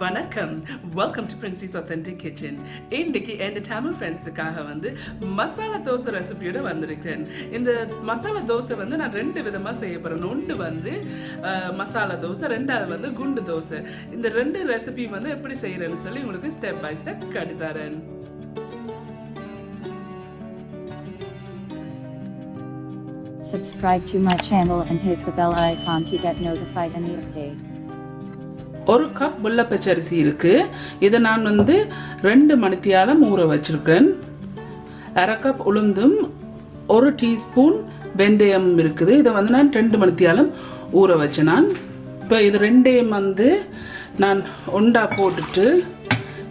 வணக்கம். Welcome to Princy's Authentic Kitchen. இன்னைக்கு என் தமிழ் ஃப்ரெண்ட்ஸுக்காக மசாலா தோசை ரெசிபியோட வந்திருக்கிறேன். இந்த மசாலா தோசை நான் ரெண்டு விதமாக செய்ய போகிறேன். ஒன்று மசாலா தோசை, ரெண்டாவது குண்டு தோசை. இந்த ரெண்டு ரெசிபி எப்படி செய்கிறேன்னு சொல்லி உங்களுக்கு ஸ்டெப் பை ஸ்டெப் காட்டித்தரேன். Subscribe to my channel and hit the bell icon to get notified any updates. ஒரு கப் வெள்ளை பச்சரிசி இருக்கு. இதை நான் 2 மணித்தியாலம் ஊற வச்சிருக்கேன். அரை கப் உளுந்தும் 1 டீஸ்பூன் வெந்தயம் இருக்குது. இதை நான் 2 மணித்தியாலம் ஊற வச்சேன். நான் இப்போ இது ரெண்டையும் நான் ஒண்டா போட்டுட்டு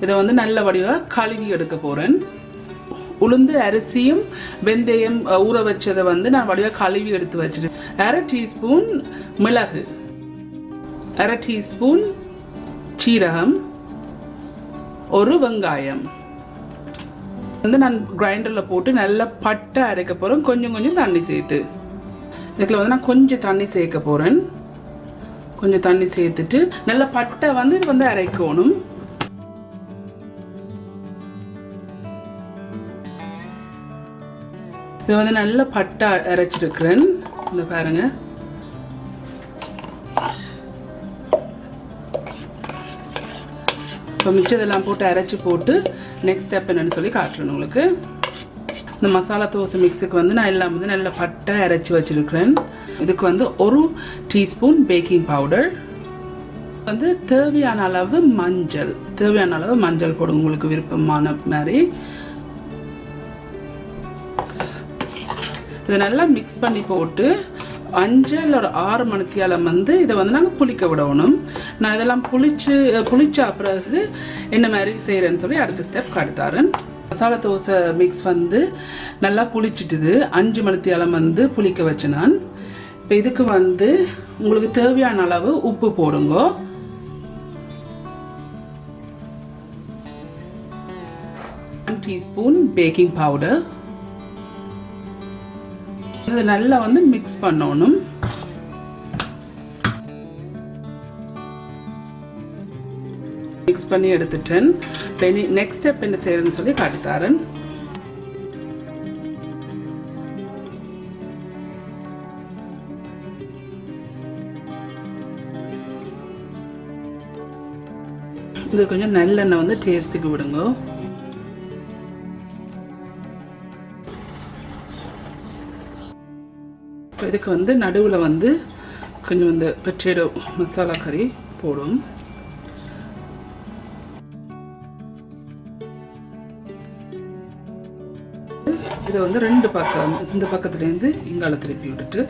இதை நல்ல வடிவாக கழுவி எடுக்க போகிறேன். உளுந்து அரிசியும் வெந்தயம் ஊற வச்சதை நான் வடிவாக கழுவி எடுத்து வச்சிருக்கேன். அரை டீஸ்பூன் மிளகு, அரை டீஸ்பூன் சீரகம், ஒரு வெங்காயம் நான் கிரைண்டரில் போட்டு நல்லா பட்டை அரைக்க போகிறேன். கொஞ்சம் தண்ணி சேர்த்து இதுக்குள்ள நான் கொஞ்சம் தண்ணி சேர்க்க போகிறேன். கொஞ்சம் தண்ணி சேர்த்துட்டு நல்லா பட்டை இது அரைக்கணும். இது நல்ல பட்டை அரைச்சிருக்கிறேன். இந்த பாருங்க. இப்போ மிச்சதெல்லாம் போட்டு அரைச்சி போட்டு நெக்ஸ்ட் ஸ்டெப் என்னன்னு சொல்லி காட்டுறேன் உங்களுக்கு. இந்த மசாலா தோசை மிக்ஸுக்கு நான் எல்லாம் நல்ல பட்டை அரைச்சி வச்சிருக்கிறேன். இதுக்கு 1 டீஸ்பூன் பேக்கிங் பவுடர், தேவையான அளவு மஞ்சள் போடுங்க உங்களுக்கு விருப்பமான மாதிரி. இதை நல்லா மிக்ஸ் பண்ணி போட்டு 5 இல்லை 6 மணித்தியாலம் இதை நாங்கள் புளிக்க விடணும். நான் இதெல்லாம் புளிச்ச பிறகு என்ன மாதிரி செய்கிறேன்னு சொல்லி அடுத்த ஸ்டெப் காட்டுத்தாரேன். மசாலா தோசை மிக்ஸ் நல்லா புளிச்சிட்டுது. 5 மணித்தியாலம் புளிக்க வச்சு நான். இப்போ இதுக்கு உங்களுக்கு தேவையான அளவு உப்பு போடுங்க. Teaspoon baking powder. இதை நல்லா மிக்ஸ் பண்ணணும். மிக்ஸ் பண்ணி எடுத்துட்டேன். நெக்ஸ்ட் ஸ்டெப் என்ன செய்யறேன்னு சொல்லி காட்டுத்தாரேன். இது கொஞ்சம் நல்லெண்ணெய் டேஸ்ட்டுக்கு விடுங்க. இதுக்கு நடுவில் கொஞ்சம் பொட்டேட்டோ மசாலா கறி போடும். இதை 2 பக்கம், இந்த பக்கத்துலேருந்து இங்கால திருப்பி விட்டுட்டு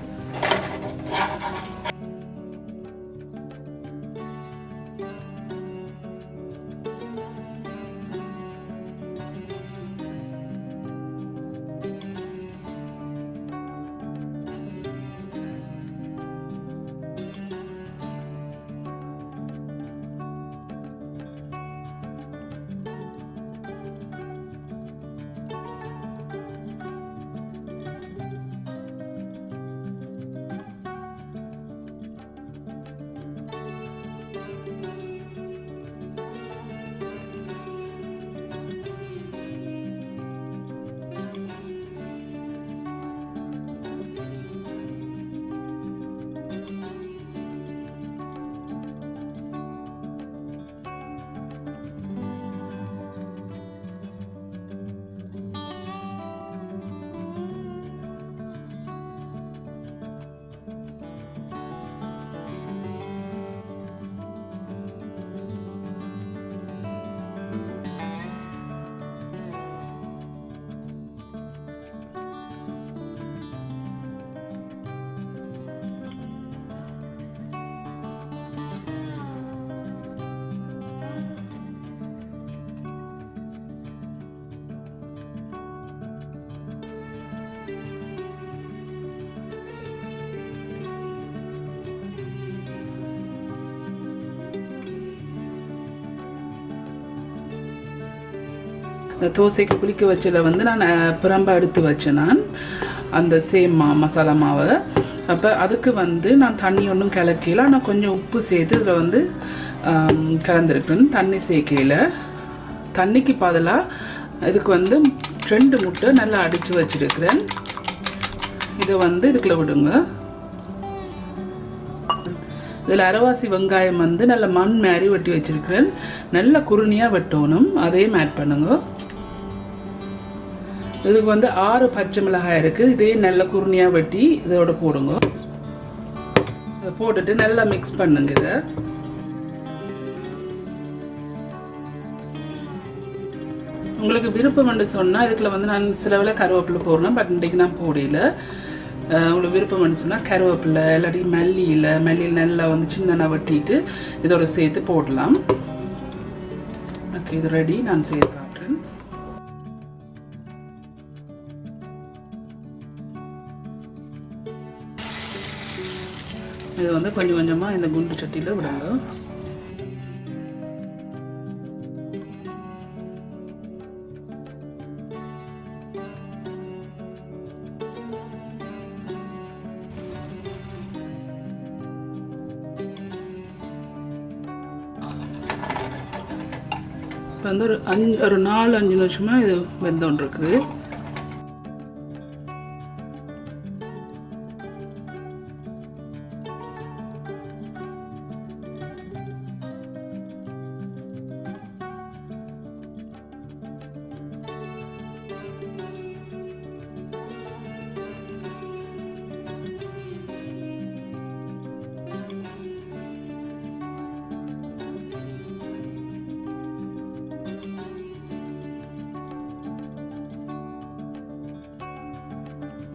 தோசைக்கு புளிக்க வச்சதில் நான் பிரம்ப எடுத்து வச்சேன். நான் அந்த சேம் மசாலா மாவை அப்போ அதுக்கு நான் தண்ணி ஒன்றும் கிளக்கல. ஆனால் கொஞ்சம் உப்பு சேர்த்து இதில் கலந்துருக்குறேன். தண்ணி சேர்க்கையில் தண்ணிக்கு பதிலாக இதுக்கு வந்து 2 முட்டை நல்லா அடித்து வச்சுருக்கிறேன். இதை வந்து இதுக்குள்ள விடுங்க. இதில் அரைவாசி வெங்காயம் வந்து நல்ல மண் மாதிரி வெட்டி வச்சுருக்கிறேன். நல்ல குருணியாக வெட்டணும், அதையும் ஆட் பண்ணுங்க. இதுக்கு வந்து 6 பச்சை மிளகாய் இருக்குது, இதையும் நல்ல குருணியாக வெட்டி இதோட போடுங்க. இதை போட்டுட்டு நல்லா மிக்ஸ் பண்ணுங்க. இதை உங்களுக்கு விருப்பம் என்று சொன்னால் இதுக்குள்ள வந்து நான் சில வேளை கருவேப்பிலை போடுறேன், பட் இன்றைக்கு நான் போடல. உங்களுக்கு விருப்பம் என்று சொன்னால் கருவேப்பிலை இல்லாட்டி மல்லியில் நல்லா வந்து சின்ன வெட்டிட்டு இதோட சேர்த்து போடலாம். ஓகே, இது ரெடி. நான் செய்து காட்டுறேன். இது வந்து கொஞ்சம் கொஞ்சமாக இந்த குண்டு சட்டியில் விடுங்க. இப்போ வந்து ஒரு 4-5 நிமிஷமாக இது வெந்தோன்னு இருக்குது.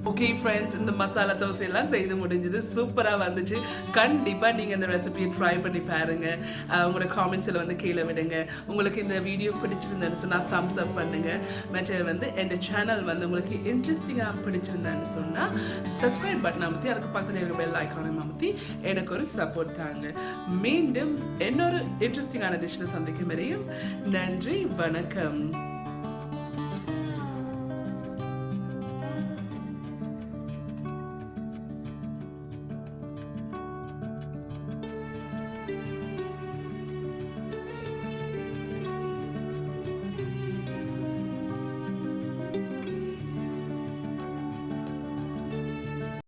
ஓகே ஃப்ரெண்ட்ஸ், இந்த மசாலா தோசை எல்லாம் செய்து முடிஞ்சது. சூப்பராக வந்துச்சு. கண்டிப்பாக நீங்கள் இந்த ரெசிபியை ட்ரை பண்ணி பாருங்கள். உங்களோட காமெண்ட்ஸில் வந்து கீழே விடுங்க. உங்களுக்கு இந்த வீடியோ பிடிச்சிருந்தேன்னு சொன்னால் தம்ஸ் அப் பண்ணுங்கள். மற்ற வந்து என் சேனல் வந்து உங்களுக்கு இன்ட்ரெஸ்டிங்காக பிடிச்சிருந்தான்னு சொன்னால் சப்ஸ்கிரைப் பட்டன் அமுத்தி அதுக்கு பக்கத்தில் இருக்க பெல் ஐக்கானை அமுத்தி எனக்கு ஒரு சப்போர்ட் தாங்க. மீண்டும் இன்னொரு இன்ட்ரெஸ்டிங்கான டிஷ்ஷில் சந்திக்கும் வரையும் நன்றி, வணக்கம்.